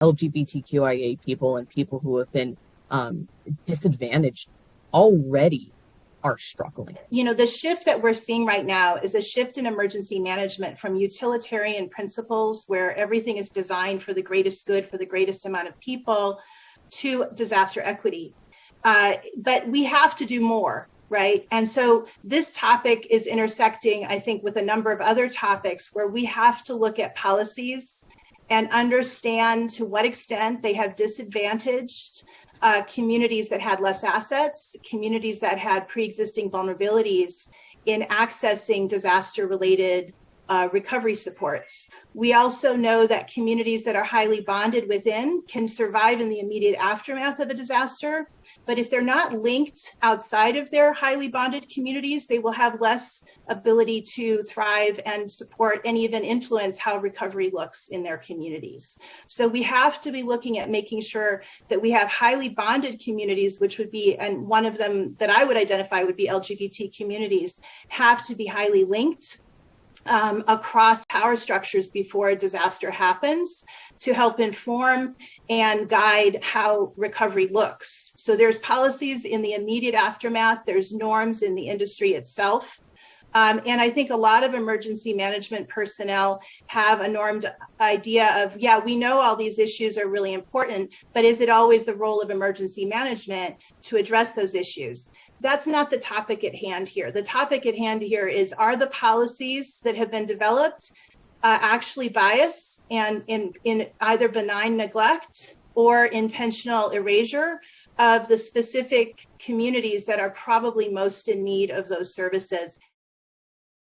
LGBTQIA people and people who have been disadvantaged already are struggling. You know, the shift that we're seeing right now is a shift in emergency management from utilitarian principles where everything is designed for the greatest good for the greatest amount of people to disaster equity. But we have to do more, right? And so this topic is intersecting, I think, with a number of other topics where we have to look at policies and understand to what extent they have disadvantaged communities that had less assets, communities that had pre-existing vulnerabilities in accessing disaster-related recovery supports. We also know that communities that are highly bonded within can survive in the immediate aftermath of a disaster, but if they're not linked outside of their highly bonded communities, they will have less ability to thrive and support and even influence how recovery looks in their communities. So we have to be looking at making sure that we have highly bonded communities, which would be, and one of them that I would identify would be LGBT communities, have to be highly linked across power structures before a disaster happens to help inform and guide how recovery looks. So there's policies in the immediate aftermath, there's norms in the industry itself. And I think a lot of emergency management personnel have a normed idea of, yeah, we know all these issues are really important, but is it always the role of emergency management to address those issues? That's not the topic at hand here. The topic at hand here is, are the policies that have been developed actually biased and in either benign neglect or intentional erasure of the specific communities that are probably most in need of those services?